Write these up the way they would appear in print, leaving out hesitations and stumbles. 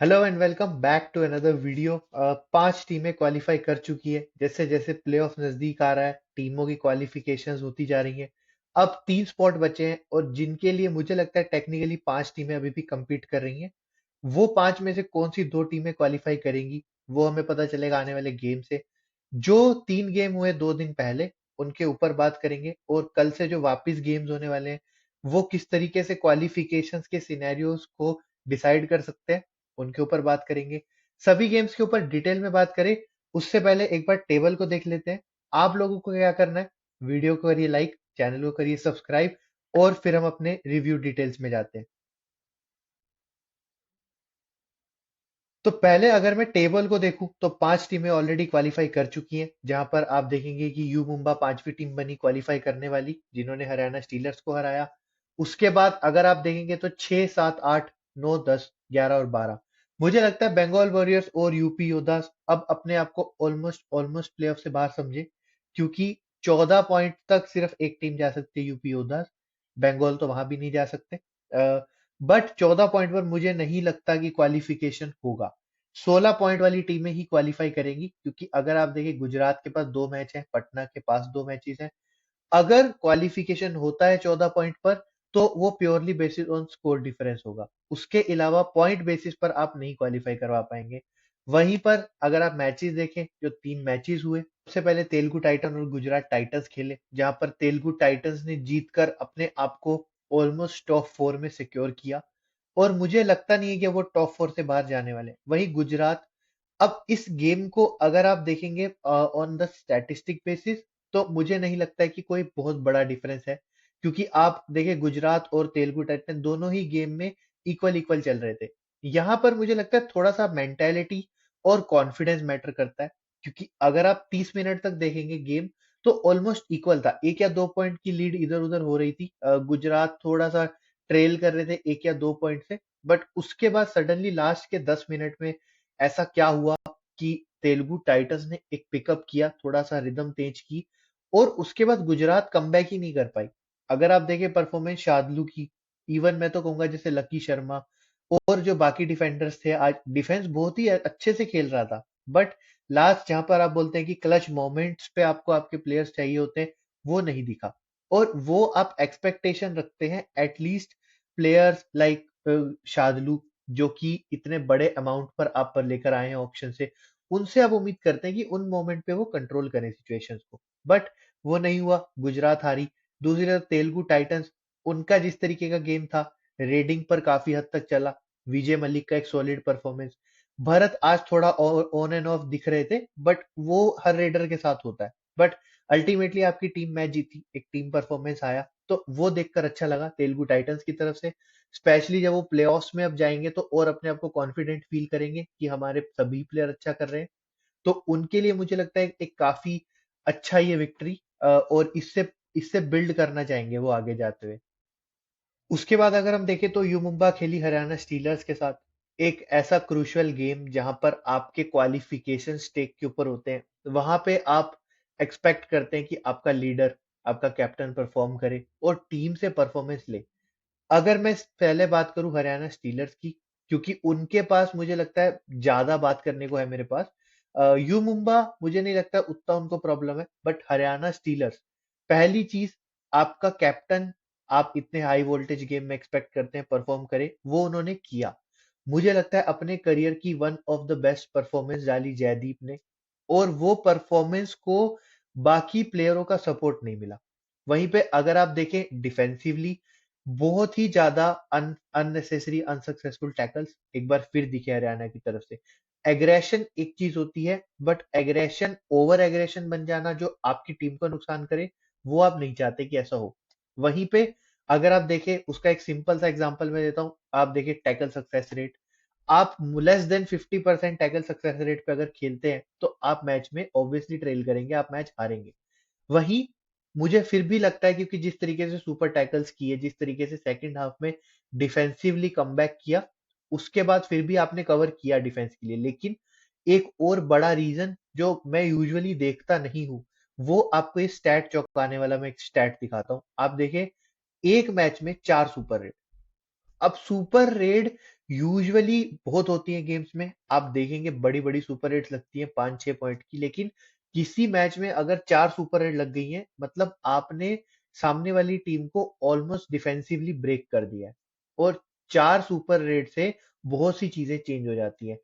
Hello and welcome back to another video. पांच टीमें qualify कर चुकी है। जैसे जैसे प्लेऑफ नजदीक आ रहा है टीमों की क्वालिफिकेशंस होती जा रही हैं। अब तीन स्पॉट बचे हैं और जिनके लिए मुझे लगता है टेक्निकली पांच टीमें अभी भी compete कर रही हैं। वो पांच में से कौन सी दो टीमें क्वालिफाई करेंगी वो हमें पता चलेगा आने वाले गेम से। जो तीन गेम हुए 2 दिन पहले उनके ऊपर बात करेंगे और कल से जो वापस गेम्स होने वाले हैं वो किस तरीके से क्वालिफिकेशंस के सिनेरियोज को डिसाइड कर सकते हैं उनके ऊपर बात करेंगे। सभी गेम्स के ऊपर डिटेल में बात करें उससे पहले एक बार टेबल को देख लेते हैं। आप लोगों को क्या करना है, वीडियो को करिए लाइक, चैनल को करिए सब्सक्राइब और फिर हम अपने रिव्यू डिटेल्स में जाते हैं। तो पहले अगर मैं टेबल को देखूं तो पांच टीमें ऑलरेडी क्वालिफाई कर चुकी हैं, जहां पर आप देखेंगे कि यू मुंबा पांचवी टीम बनी क्वालिफाई करने वाली, जिन्होंने हरियाणा स्टीलर्स को हराया। उसके बाद अगर आप देखेंगे तो 6, 7, 8, 9, 10, 11 और 12 मुझे लगता है बंगाल वॉरियर्स और यूपी योद्धास अब अपने आप को ऑलमोस्ट ऑलमोस्ट प्लेऑफ से बाहर समझे, क्योंकि 14 पॉइंट तक सिर्फ एक टीम जा सकती है, यूपी योद्धास। बंगाल तो वहां भी नहीं जा सकते। बट 14 पॉइंट पर मुझे नहीं लगता कि क्वालिफिकेशन होगा। 16 पॉइंट वाली टीमें ही क्वालिफाई करेंगी, क्योंकि अगर आप देखें गुजरात के पास 2 मैच है, पटना के पास 2 मैचेस हैं। अगर क्वालिफिकेशन होता है 14 पॉइंट पर तो वो purely basis on score difference होगा। उसके अलावा पॉइंट बेसिस पर आप नहीं क्वालिफाई करवा पाएंगे। वहीं पर अगर आप मैचेस देखें, जो 3 मैचेस हुए, सबसे पहले तेलुगु टाइटन और गुजरात टाइटंस खेले, जहां पर तेलुगु टाइटंस ने जीतकर अपने आप को ऑलमोस्ट टॉप 4 में सिक्योर किया और मुझे लगता नहीं है कि वो टॉप 4 से बाहर जाने वाले। वहीं गुजरात, अब इस गेम को अगर आप देखेंगे ऑन द स्टैटिस्टिक बेसिस तो मुझे नहीं लगता है कि कोई बहुत बड़ा डिफरेंस है, क्योंकि आप देखिए गुजरात और तेलुगु टाइटन दोनों ही गेम में इक्वल इक्वल चल रहे थे। यहाँ पर मुझे लगता है थोड़ा सा मेंटेलिटी और कॉन्फिडेंस मैटर करता है, क्योंकि अगर आप 30 मिनट तक देखेंगे गेम तो ऑलमोस्ट इक्वल था। 1 या 2 पॉइंट की लीड इधर उधर हो रही थी, गुजरात थोड़ा सा ट्रेल कर रहे थे 1 या 2 पॉइंट से। बट उसके बाद सडनली लास्ट के 10 मिनट में ऐसा क्या हुआ कि तेलुगु टाइटंस ने एक पिकअप किया, थोड़ा सा रिदम तेज की और उसके बाद गुजरात कमबैक ही नहीं कर पाई। अगर आप देखें परफॉर्मेंस शादलू की, इवन मैं तो कहूंगा जैसे लकी शर्मा और जो बाकी डिफेंडर्स थे, आज डिफेंस बहुत ही अच्छे से खेल रहा था। बट लास्ट जहां पर आप बोलते हैं कि क्लच मोमेंट्स पे आपको आपके प्लेयर्स चाहिए होते हैं, वो नहीं दिखा। और वो आप एक्सपेक्टेशन रखते हैं एटलीस्ट प्लेयर्स लाइक शादलू, जो कि इतने बड़े अमाउंट पर आप पर लेकर आए हैं ऑप्शन से, उनसे आप उम्मीद करते हैं कि उन मोमेंट पे वो कंट्रोल करें सिचुएशंस को। बट वो नहीं हुआ, गुजरात हारी। दूसरी तरफ तेलुगु टाइटंस, उनका जिस तरीके का गेम था रेडिंग पर काफी हद तक चला। विजय मलिक का एक सॉलिड परफॉर्मेंस, भरत आज थोड़ा ऑन एंड ऑफ दिख रहे थे, बट वो हर रेडर के साथ होता है। बट अल्टीमेटली आपकी टीम मैच जीती, एक टीम परफॉर्मेंस आया, तो वो देखकर अच्छा लगा तेलुगु टाइटंस की तरफ से। स्पेशली जब वो प्लेऑफ्स में अब जाएंगे तो और अपने आप को कॉन्फिडेंट फील करेंगे कि हमारे सभी प्लेयर अच्छा कर रहे हैं। तो उनके लिए मुझे लगता है एक काफी अच्छा ये विक्ट्री, और इससे इससे बिल्ड करना चाहेंगे वो आगे जाते हुए। उसके बाद अगर हम देखें तो यू मुंबा खेली हरियाणा स्टीलर्स के साथ एक ऐसा क्रूशियल गेम जहां पर आपके क्वालिफिकेशन स्टेक के ऊपर होते हैं। वहां पे आप एक्सपेक्ट करते हैं कि आपका लीडर, आपका कैप्टन परफॉर्म करे और टीम से परफॉर्मेंस ले। अगर मैं पहले बात करूं हरियाणा स्टीलर्स की, क्योंकि उनके पास मुझे लगता है ज्यादा बात करने को है मेरे पास। यू मुंबा मुझे नहीं लगता उतना उनको प्रॉब्लम है, बट हरियाणा स्टीलर्स, पहली चीज, आपका कैप्टन, आप इतने हाई वोल्टेज गेम में एक्सपेक्ट करते हैं परफॉर्म करे, वो उन्होंने किया। मुझे लगता है अपने करियर की one of the best performance डाली जयदीप ने, और वो परफॉर्मेंस को बाकी प्लेयरों का सपोर्ट नहीं मिला। वहीं पे अगर आप देखें डिफेंसिवली, बहुत ही ज्यादा अननेसेसरी अनसक्सेसफुल टैकल्स एक बार फिर दिखे हरियाणा की तरफ से। एग्रेशन एक चीज होती है, बट एग्रेशन ओवर एग्रेशन बन जाना जो आपकी टीम को नुकसान करे, वो आप नहीं चाहते कि ऐसा हो। वहीं पे अगर आप देखें उसका एक सिंपल सा एग्जांपल मैं देता हूं, आप देखिए टैकल सक्सेस रेट, आप less than 50% tackle success rate पे अगर खेलते हैं तो आप मैच में ऑब्वियसली ट्रेल करेंगे, आप मैच हारेंगे। वहीं मुझे फिर भी लगता है, क्योंकि जिस तरीके से सुपर टैकल्स किए, जिस तरीके से सेकंड हाफ में डिफेंसिवली कमबैक किया, उसके बाद फिर भी आपने कवर किया डिफेंस के लिए। लेकिन एक और बड़ा रीजन जो मैं यूजुअली देखता नहीं हूं, वो आपको ये स्टैट चौंकाने वाला मैं एक स्टैट दिखाता हूं। आप देखें एक मैच में 4 सुपर रेड। अब सुपर रेड यूजुअली बहुत होती है गेम्स में, आप देखेंगे बड़ी बड़ी सुपर हिट्स लगती है 5-6 पॉइंट की, लेकिन किसी मैच में अगर 4 सुपर हिट लग गई है, मतलब आपने सामने वाली टीम को ऑलमोस्ट डिफेंसिवली ब्रेक कर दिया है। और 4 सुपर हिट से बहुत सी चीजें चेंज हो जाती है।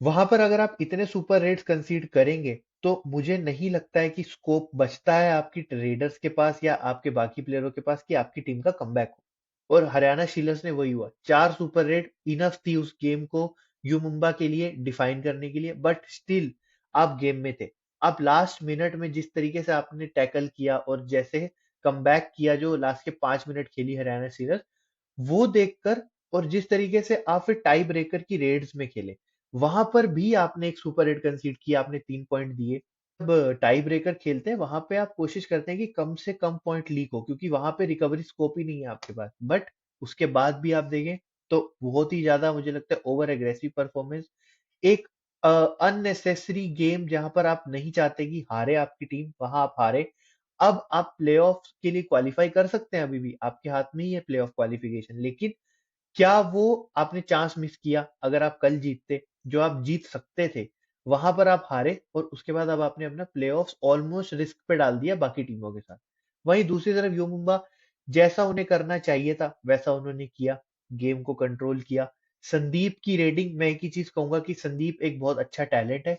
वहां पर अगर आप इतने सुपर रेट्स कंसीड करेंगे, तो मुझे नहीं लगता है कि स्कोप बचता है आपकी ट्रेडर्स के पास या आपके बाकी प्लेयरों के पास कि आपकी टीम का कमबैक हो। और हरियाणा शीलर्स ने वही हुआ, 4 सुपर रेट इनफ थी उस गेम को यू मुंबा के लिए डिफाइन करने के लिए, बट स्टिल आप गेम में थे। आप लास्ट मिनट में जिस तरीके से आपने टैकल किया और जैसे कमबैक किया, जो लास्ट के 5 मिनट खेली हरियाणा शीलर्स, वो देखकर, और जिस तरीके से आप फिर टाई ब्रेकर की रेड्स में खेले, वहां पर भी आपने एक सुपर हिट कंसीड किया, आपने 3 पॉइंट दिए। जब टाई ब्रेकर खेलते हैं वहां पे आप कोशिश करते हैं कि कम से कम पॉइंट लीक हो, क्योंकि वहां पे रिकवरी स्कोप ही नहीं है आपके पास। बट उसके बाद भी आप देखें तो बहुत ही ज्यादा मुझे लगता है ओवर एग्रेसिव परफॉर्मेंस, एक अननेसेसरी गेम जहां पर आप नहीं चाहते कि हारे आपकी टीम, वहां आप हारे। अब आप प्लेऑफ के लिए क्वालिफाई कर सकते हैं, अभी भी आपके हाथ में ही है प्लेऑफ क्वालिफिकेशन, लेकिन क्या वो आपने चांस मिस किया? अगर आप कल जीतते, जो आप जीत सकते थे, वहां पर आप हारे, और उसके बाद अब आपने अपना प्लेऑफ्स ऑलमोस्ट रिस्क पे डाल दिया बाकी टीमों के साथ। वहीं दूसरी तरफ यू मुंबा, जैसा उन्हें करना चाहिए था वैसा उन्होंने किया, गेम को कंट्रोल किया। संदीप की रेडिंग, मैं एक ही चीज कहूंगा कि संदीप एक बहुत अच्छा टैलेंट है।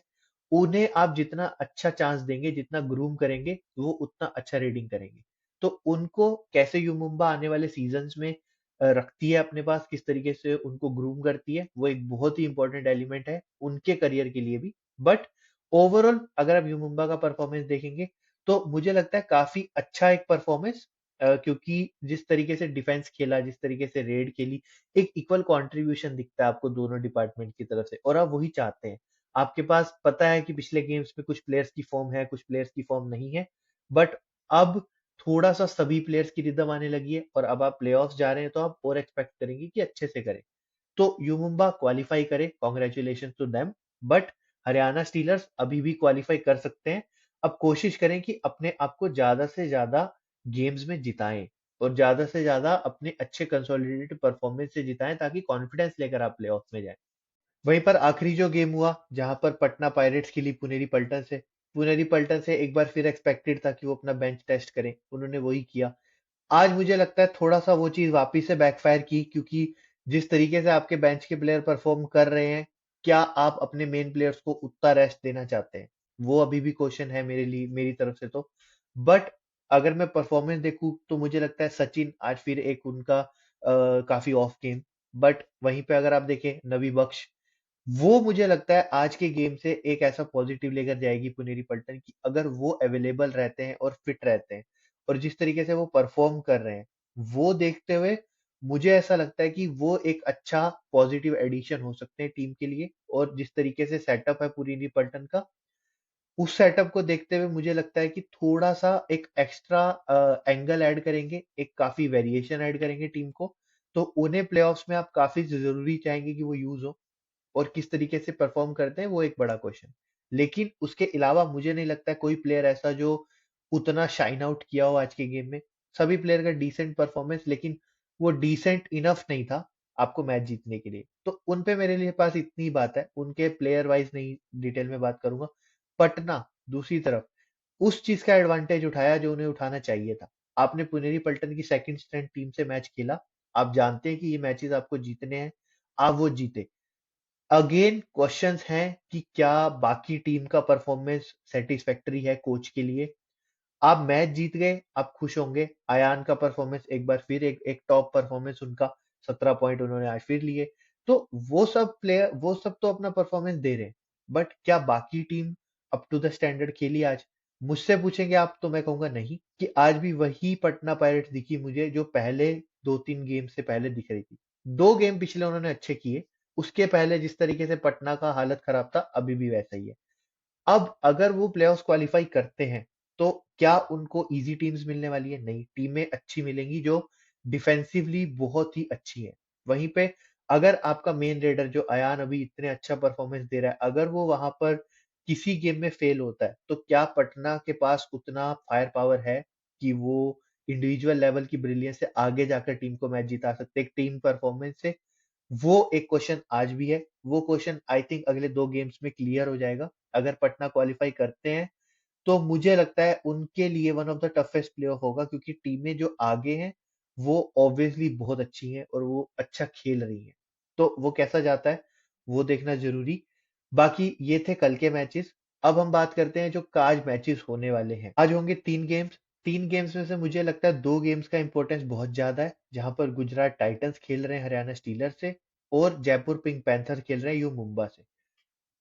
उन्हें आप जितना अच्छा चांस देंगे, जितना ग्रूम करेंगे, वो उतना अच्छा रेडिंग करेंगे। तो उनको कैसे यू मुंबा आने वाले सीजन्स में रखती है अपने पास, किस तरीके से उनको ग्रूम करती है, वो एक बहुत ही इंपॉर्टेंट एलिमेंट है उनके करियर के लिए भी। बट ओवरऑल अगर आप यू मुंबा का परफॉर्मेंस देखेंगे, तो मुझे लगता है काफी अच्छा एक परफॉर्मेंस, क्योंकि जिस तरीके से डिफेंस खेला, जिस तरीके से रेड खेली, एक इक्वल कंट्रीब्यूशन दिखता है आपको दोनों डिपार्टमेंट की तरफ से, और आप वही चाहते हैं। आपके पास पता है कि पिछले गेम्स में कुछ प्लेयर्स की फॉर्म है, कुछ प्लेयर्स की फॉर्म नहीं है, बट अब थोड़ा सा सभी प्लेयर्स की रिदम आने लगी है, और अब आप प्लेऑफ्स जा रहे हैं, तो आप और एक्सपेक्ट करेंगे कि अच्छे से करें। तो यू मुंबा क्वालिफाई करे, congratulation to them. But Haryana Steelers अभी भी क्वालिफाई कर सकते हैं। अब कोशिश करें कि अपने आप को ज्यादा से ज्यादा गेम्स में जिताएं, और ज्यादा से ज्यादा अपने अच्छे कंसोलिडेटेड परफॉर्मेंस से जिताएं, ताकि कॉन्फिडेंस लेकर आप प्लेऑफ में जाएं। वहीं पर आखिरी जो गेम हुआ, जहां पर पटना पायरेट्स के लिए पुनेरी पल्टन से, एक बार फिर एक्सपेक्टेड था कि वो अपना बेंच टेस्ट करें, उन्होंने वही किया। आज मुझे लगता है थोड़ा सा वो चीज वापिस से बैकफायर की, क्योंकि जिस तरीके से आपके बेंच के प्लेयर परफॉर्म कर रहे हैं, क्या आप अपने मेन प्लेयर्स को उतना रेस्ट देना चाहते हैं? वो अभी भी क्वेश्चन है मेरे लिए, मेरी तरफ से तो। बट अगर मैं परफॉर्मेंस देखूं, तो मुझे लगता है सचिन आज फिर एक उनका काफी ऑफ गेम। बट वहीं पे अगर आप देखें नवी बख्श, वो मुझे लगता है आज के गेम से एक ऐसा पॉजिटिव लेकर जाएगी पुनेरी पल्टन की, अगर वो अवेलेबल रहते हैं और फिट रहते हैं, और जिस तरीके से वो परफॉर्म कर रहे हैं, वो देखते हुए मुझे ऐसा लगता है कि वो एक अच्छा पॉजिटिव एडिशन हो सकते हैं टीम के लिए। और जिस तरीके से सेटअप है पुनेरी पल्टन का, उस सेटअप को देखते हुए मुझे लगता है कि थोड़ा सा एक एक्स्ट्रा एंगल ऐड करेंगे, एक काफी वेरिएशन ऐड करेंगे टीम को, तो उन्हें प्लेऑफ्स में आप काफी जरूरी चाहेंगे कि वो यूज हो। और किस तरीके से परफॉर्म करते हैं, वो एक बड़ा क्वेश्चन। लेकिन उसके अलावा मुझे नहीं लगता है कोई प्लेयर ऐसा जो उतना शाइन आउट किया हो आज के गेम में। सभी प्लेयर का डिसेंट परफॉर्मेंस, लेकिन वो डिसेंट इनफ नहीं था आपको मैच जीतने के लिए। तो उन पे मेरे लिए पास इतनी बात है, उनके प्लेयर वाइज नहीं डिटेल में बात करूंगा। पटना दूसरी तरफ उस चीज का एडवांटेज उठाया जो उन्हें उठाना चाहिए था। आपने पुनेरी पल्टन की सेकंड स्ट्रेंथ टीम से मैच खेला, आप जानते हैं कि ये मैचेस आपको जीतने हैं, आप वो जीते। अगेन क्वेश्चंस हैं कि क्या बाकी टीम का परफॉर्मेंस सेटिस्फैक्टरी है कोच के लिए। आप मैच जीत गए, आप खुश होंगे। अयान का परफॉर्मेंस एक बार फिर एक टॉप परफॉर्मेंस उनका, 17 पॉइंट उन्होंने आज फिर लिए। तो वो सब तो अपना परफॉर्मेंस दे रहे हैं, बट क्या बाकी team up to the standard खेली आज? मुझसे पूछेंगे आप, तो मैं कहूंगा नहीं, कि आज भी वही पटना पायरेट्स दिखी मुझे जो पहले 2-3 गेम से पहले दिख रही थी। 2 गेम पिछले उन्होंने अच्छे किए, उसके पहले जिस तरीके से पटना का हालत खराब था, अभी भी वैसा ही है। अब अगर वो प्लेऑफ्स क्वालिफाई करते हैं, तो क्या उनको इजी टीम्स मिलने वाली है? नहीं, टीमें अच्छी मिलेंगी जो डिफेंसिवली बहुत ही अच्छी है। वहीं पे अगर आपका मेन रेडर जो अयान अभी इतने अच्छा परफॉर्मेंस दे रहा है, अगर वो वहां पर किसी गेम में फेल होता है, तो क्या पटना के पास उतना फायर पावर है कि वो इंडिविजुअल लेवल की ब्रिलियंस से आगे जाकर टीम को मैच जिता सकते हैं, एक टीम परफॉर्मेंस से? वो एक क्वेश्चन आज भी है। वो क्वेश्चन आई थिंक अगले 2 गेम्स में क्लियर हो जाएगा। अगर पटना क्वालीफाई करते हैं, तो मुझे लगता है उनके लिए one of the toughest playoff होगा, क्योंकि टीमें जो आगे हैं, वो ऑब्वियसली बहुत अच्छी हैं और वो अच्छा खेल रही हैं। तो वो कैसा जाता है, वो देखना ज़रूरी। बाकी ये थे कल के मैचेस। अब हम बात करते हैं जो आज मैचेस होने वाले हैं। आज होंगे 3 गेम्स। 3 गेम्स में से मुझे लगता है 2 गेम्स का इंपॉर्टेंस बहुत ज़्यादा है, जहाँ पर गुजरात टाइटंस खेल रहे हैं हरियाणा स्टीलर्स से और जयपुर पिंक पैंथर खेल रहे हैं यू मुंबा से।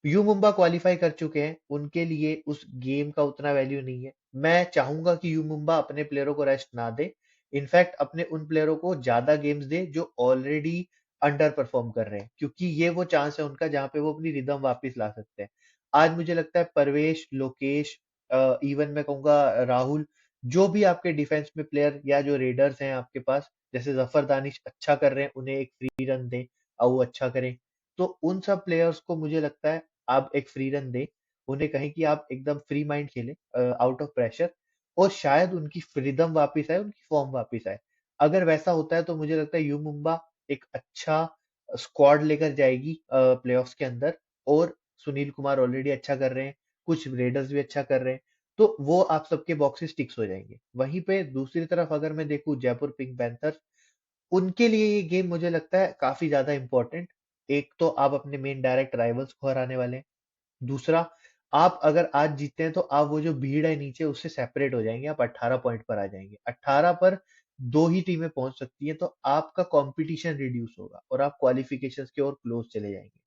यू मुंबा क्वालीफाई कर चुके हैं, उनके लिए उस गेम का उतना वैल्यू नहीं है। मैं चाहूंगा कि यू मुंबा अपने प्लेयरों को रेस्ट ना दे, इनफैक्ट अपने उन प्लेयरों को ज्यादा गेम्स दे जो ऑलरेडी अंडर परफॉर्म कर रहे हैं, क्योंकि ये वो चांस है उनका जहां पे वो अपनी रिदम वापस ला सकते हैं। आज मुझे लगता है परवेश, लोकेश, इवन मैं कहूंगा राहुल, जो भी आपके डिफेंस में प्लेयर या जो रेडर्स हैं आपके पास, जैसे जफर दानिश अच्छा कर रहे हैं, उन्हें एक फ्री रन दें और वो अच्छा करें। तो उन सब प्लेयर्स को मुझे लगता है आप एक फ्री रन दें, उन्हें कहें कि आप एकदम फ्री माइंड खेलें, आउट ऑफ प्रेशर, और शायद उनकी फ्रीडम वापस आए, उनकी फॉर्म वापस आए। अगर वैसा होता है तो मुझे लगता है यू मुंबा एक अच्छा स्क्वाड लेकर जाएगी प्लेऑफ्स के अंदर, और सुनील कुमार ऑलरेडी अच्छा कर रहे हैं, कुछ रेडर्स भी अच्छा कर रहे हैं, तो वो आप सबके बॉक्सेस टिक्स हो जाएंगे। वहीं पे दूसरी तरफ अगर मैं देखूं जयपुर पिंक पैंथर्स, उनके लिए ये गेम मुझे लगता है काफी ज्यादा इंपॉर्टेंट। एक तो आप अपने मेन डायरेक्ट राइवल्स को हराने वाले हैं, दूसरा आप अगर आज जीतते हैं तो आप वो जो भीड़ है नीचे उससे सेपरेट हो जाएंगे, आप 18 पॉइंट पर आ जाएंगे। 18 पर दो ही टीमें पहुंच सकती हैं, तो आपका कंपटीशन रिड्यूस होगा और आप क्वालिफिकेशंस की ओर क्लोज चले जाएंगे।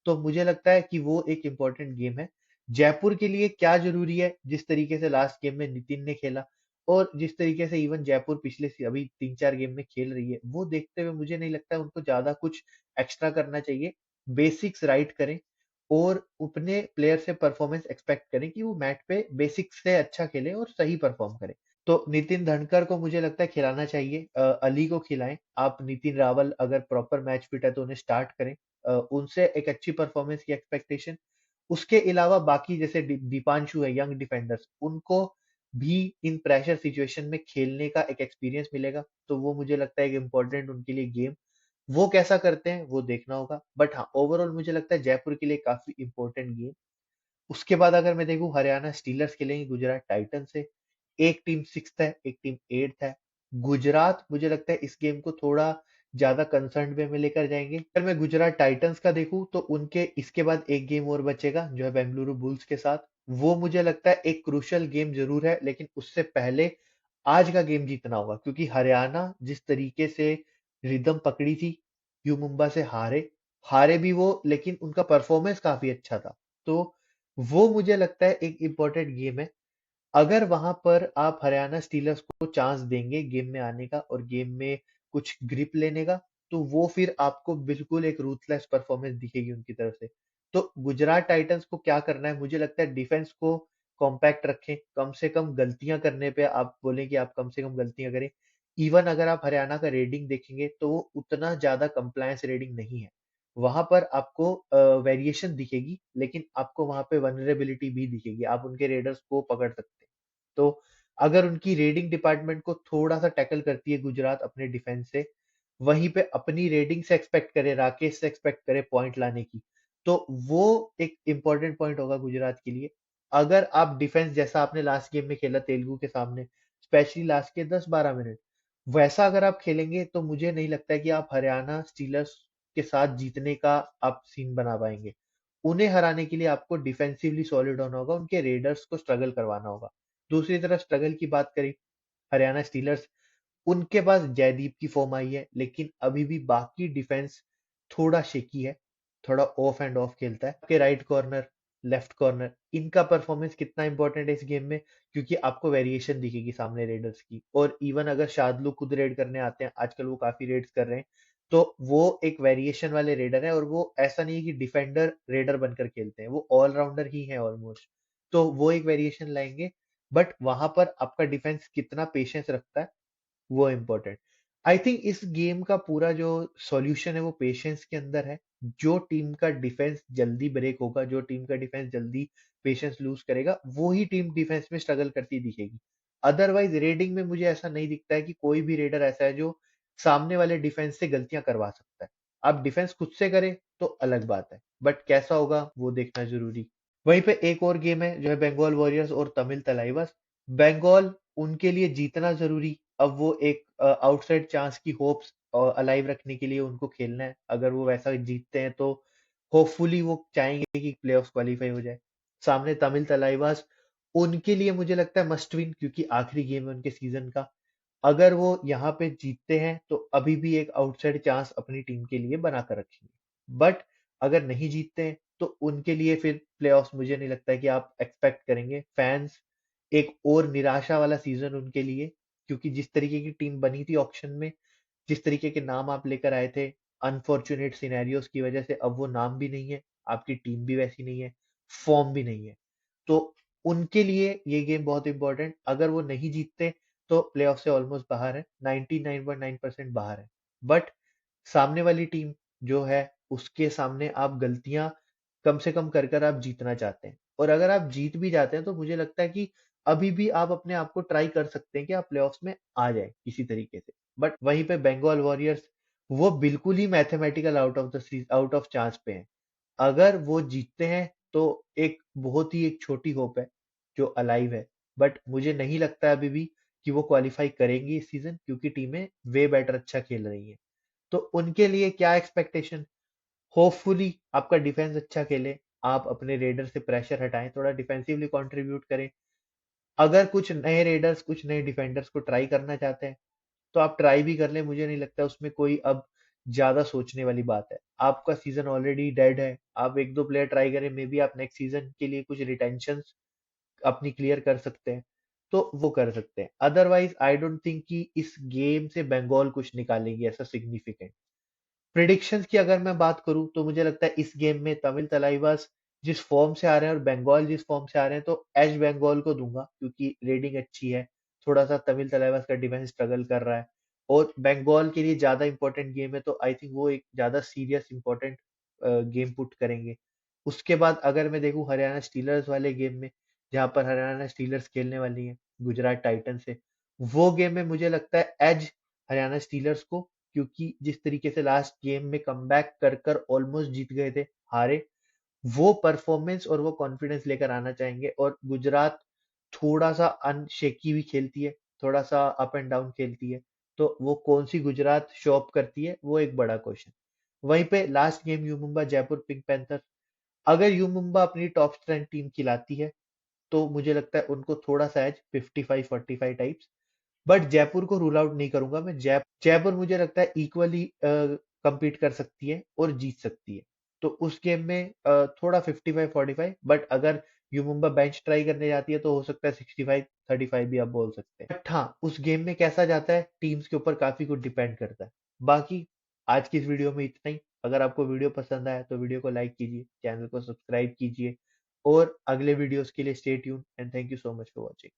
तो मुझे लगता है कि वो एक इम्पोर्टेंट गेम है। जयपुर के लिए क्या जरूरी है, जिस तरीके से लास्ट गेम में नितिन ने खेला और जिस तरीके से इवन जयपुर अभी 3-4 गेम में खेल रही है, वो देखते हुए मुझे नहीं लगता है उनको ज्यादा कुछ एक्स्ट्रा करना चाहिए। बेसिक्स राइट करें और अपने प्लेयर से परफॉर्मेंस एक्सपेक्ट करें कि वो मैच पे बेसिक्स से अच्छा खेले और सही परफॉर्म करे। तो नितिन धनकर को मुझे लगता है खिलाना चाहिए, अली को खिलाएं। आप नितिन रावल अगर प्रॉपर मैच फिट है तो उन्हें स्टार्ट करें, उनसे एक अच्छी परफॉर्मेंस की एक्सपेक्टेशन। उसके अलावा बाकी जैसे दीपांशु है, यंग डिफेंडर्स, उनको भी इन प्रेशर सिचुएशन में खेलने का एक एक्सपीरियंस मिलेगा, तो वो मुझे लगता है एक इम्पोर्टेंट उनके लिए गेम। वो कैसा करते हैं वो देखना होगा, बट हाँ ओवरऑल मुझे लगता है जयपुर के लिए काफी इंपॉर्टेंट गेम। उसके बाद अगर मैं देखूं हरियाणा स्टीलर्स खेलेंगे गुजरात टाइटन से। एक टीम 6th है, एक टीम 8th है। गुजरात मुझे लगता है इस गेम को थोड़ा ज्यादा कंसर्न वे में लेकर जाएंगे। अगर मैं गुजरात टाइटंस का देखूं तो उनके इसके बाद एक गेम और बचेगा जो है बेंगलुरु बुल्स के साथ। वो मुझे लगता है एक क्रूशियल गेम जरूर है, लेकिन उससे पहले आज का गेम जीतना होगा, क्योंकि हरियाणा जिस तरीके से रिदम पकड़ी थी, यू मुंबा से हारे, हारे भी वो, लेकिन उनका परफॉर्मेंस काफी अच्छा था। तो वो मुझे लगता है एक इम्पोर्टेंट गेम है। अगर वहां पर आप हरियाणा स्टीलर्स को चांस देंगे गेम में आने का और गेम में कुछ ग्रिप लेने का, तो वो फिर आपको बिल्कुल एक रूथलेस परफॉर्मेंस दिखेगी उनकी तरफ से। तो गुजरात टाइटंस को क्या करना है, मुझे लगता है डिफेंस को कॉम्पैक्ट रखें, कम से कम गलतियां करने पे आप बोलें कि आप कम से कम गलतियां करें। इवन अगर आप हरियाणा का रेडिंग देखेंगे तो वो उतना ज्यादा कंप्लायंस रेडिंग नहीं है। वहां पर आपको वेरिएशन दिखेगी, लेकिन आपको वहां पे वनरेबिलिटी भी दिखेगी, आप उनके रेडर्स को पकड़ सकते हैं। तो अगर उनकी रेडिंग डिपार्टमेंट को थोड़ा सा टैकल करती है गुजरात अपने डिफेंस से, वहीं पे अपनी रेडिंग से एक्सपेक्ट करे, राकेश से एक्सपेक्ट करे पॉइंट लाने की, तो वो एक इंपॉर्टेंट पॉइंट होगा गुजरात के लिए। अगर आप डिफेंस जैसा आपने लास्ट गेम में खेला तेलुगु के सामने, स्पेशली लास्ट के 10-12 मिनट, वैसा अगर आप खेलेंगे तो मुझे नहीं लगता है कि आप हरियाणा स्टीलर्स के साथ जीतने का आप सीन बना पाएंगे। उन्हें हराने के लिए आपको डिफेंसिवली सॉलिड होना होगा, उनके रेडर्स को स्ट्रगल करवाना होगा। दूसरी तरफ स्ट्रगल की बात करें हरियाणा स्टीलर्स, उनके पास जयदीप की फॉर्म आई है, लेकिन अभी भी बाकी डिफेंस थोड़ा शेकी है, थोड़ा ऑफ एंड ऑफ खेलता है। आपके राइट कॉर्नर, लेफ्ट कॉर्नर, इनका परफॉर्मेंस कितना इंपॉर्टेंट है इस गेम में, क्योंकि आपको वेरिएशन दिखेगी सामने रेडर्स की। और इवन अगर शादलू खुद रेड करने आते हैं, आजकल वो काफी रेड्स कर रहे हैं, तो वो एक वेरिएशन वाले रेडर है, और वो ऐसा नहीं है कि डिफेंडर रेडर बनकर खेलते हैं, वो ऑलराउंडर ही है ऑलमोस्ट। तो वो एक वेरिएशन लाएंगे, बट वहां पर आपका डिफेंस कितना पेशेंस रखता है वो इम्पोर्टेंट। आई थिंक इस गेम का पूरा जो सॉल्यूशन है वो पेशेंस के अंदर है। जो टीम का डिफेंस जल्दी ब्रेक होगा, जो टीम का डिफेंस जल्दी पेशेंस लूज करेगा, वो ही टीम डिफेंस में स्ट्रगल करती दिखेगी। अदरवाइज रेडिंग में मुझे ऐसा नहीं दिखता है कि कोई भी रेडर ऐसा है जो सामने वाले डिफेंस से गलतियां करवा सकता है। आप डिफेंस खुद से करें तो अलग बात है, बट कैसा होगा वो देखना जरूरी। वहीं पे एक और गेम है जो है बंगाल वॉरियर्स और तमिल तलाइवास। बंगाल, उनके लिए जीतना जरूरी। अब वो एक आउटसाइड चांस की होप्स अलाइव रखने के लिए उनको खेलना है। अगर वो वैसा जीतते हैं तो होपफुली वो चाहेंगे कि प्लेऑफ्स क्वालिफाई हो जाए। सामने तमिल तलाइवास, उनके लिए मुझे लगता है मस्ट विन, क्योंकि आखिरी गेम है उनके सीजन का। अगर वो यहाँ पे जीतते हैं तो अभी भी एक आउटसाइड चांस अपनी टीम के लिए बना कर रखेंगे। बट अगर नहीं जीतते हैं तो उनके लिए फिर प्लेऑफ्स मुझे नहीं लगता है कि आप एक्सपेक्ट करेंगे। फैंस, एक और निराशा वाला सीजन उनके लिए, क्योंकि जिस तरीके की टीम बनी थी ऑक्शन में, जिस तरीके के नाम आप लेकर आए थे, अनफॉर्चुनेट सिनेरियोस की वजह से अब वो नाम भी नहीं है, आपकी टीम भी वैसी नहीं है, फॉर्म भी नहीं है। तो उनके लिए ये गेम बहुत इंपॉर्टेंट। अगर वो नहीं जीतते तो प्लेऑफ से ऑलमोस्ट बाहर है, 99.9% बाहर है। बट सामने वाली टीम जो है, उसके सामने आप गलतियां कम से कम कर कर आप जीतना चाहते हैं। और अगर आप जीत भी जाते हैं तो मुझे लगता है कि अभी भी आप अपने आप को ट्राई कर सकते हैं कि आप प्लेऑफ्स में आ जाए किसी तरीके से। बट वहीं पे बंगाल वॉरियर्स, वो बिल्कुल ही मैथमेटिकल आउट ऑफ चांस पे हैं। अगर वो जीतते हैं तो एक बहुत ही एक छोटी होप है जो अलाइव है। बट मुझे नहीं लगता है अभी भी कि वो क्वालिफाई करेंगी इस सीजन, क्योंकि टीमें वे बेटर अच्छा खेल रही हैं। तो उनके लिए क्या एक्सपेक्टेशन? होपफुली आपका डिफेंस अच्छा खेले, आप अपने रेडर से प्रेशर हटाएं, थोड़ा डिफेंसिवली कंट्रीब्यूट करें। अगर कुछ नए रेडर्स, कुछ नए डिफेंडर्स को ट्राई करना चाहते हैं तो आप ट्राई भी कर लें। मुझे नहीं लगता उसमें कोई अब ज्यादा सोचने वाली बात है। आपका सीजन ऑलरेडी डेड है, आप एक दो प्लेयर ट्राई करें, मे बी आप नेक्स्ट सीजन के लिए कुछ रिटेंशन अपनी क्लियर कर सकते हैं, तो वो कर सकते हैं। अदरवाइज आई डोंट थिंक कि इस गेम से बंगाल कुछ निकालेंगे ऐसा सिग्निफिकेंट। प्रिडिक्शंस की अगर मैं बात करूं तो मुझे लगता है इस गेम में तमिल तलाइवास जिस फॉर्म से आ रहे हैं और बंगाल जिस फॉर्म से आ रहे हैं, तो एज बंगाल को दूंगा, क्योंकि रेडिंग अच्छी है। थोड़ा सा तमिल तलाइवास का डिफेंस स्ट्रगल कर रहा है, और बंगाल के लिए ज्यादा इंपॉर्टेंट गेम है, तो आई थिंक वो एक ज्यादा सीरियस इंपॉर्टेंट गेम पुट करेंगे। उसके बाद अगर मैं देखूं हरियाणा स्टीलर्स वाले गेम में, जहां पर हरियाणा स्टीलर्स खेलने वाली है गुजरात टाइटन से, वो गेम में मुझे लगता है एज हरियाणा स्टीलर्स को, क्योंकि जिस तरीके से लास्ट गेम में कमबैक कर कर ऑलमोस्ट जीत गए थे, हारे, वो परफॉर्मेंस और वो कॉन्फिडेंस लेकर आना चाहेंगे। और गुजरात थोड़ा सा अनशेकी भी खेलती है, थोड़ा सा अप एंड डाउन खेलती है, तो वो कौन सी गुजरात शो अप करती है, वो एक बड़ा क्वेश्चन। वहीं पे last game you Mumba Jaipur pink panther, अगर यू मुंबा अपनी टॉप स्ट्रेंथ टीम खिलाती है तो मुझे लगता है उनको थोड़ा सा एज 55-45 टाइप्स। बट जयपुर को रूल आउट नहीं करूंगा मैं। जयपुर मुझे लगता है इक्वली compete कर सकती है और जीत सकती है। तो उस गेम में थोड़ा 55-45, बट अगर यू मुंबा बेंच ट्राई करने जाती है तो हो सकता है 65-35 भी आप बोल सकते हैं। बट हाँ, उस गेम में कैसा जाता है टीम्स के ऊपर काफी कुछ डिपेंड करता है। बाकी आज की इस वीडियो में इतना ही। अगर आपको वीडियो पसंद आया तो वीडियो को लाइक कीजिए, चैनल को सब्सक्राइब कीजिए, और अगले वीडियोस के लिए stay tune and thank you so much for watching.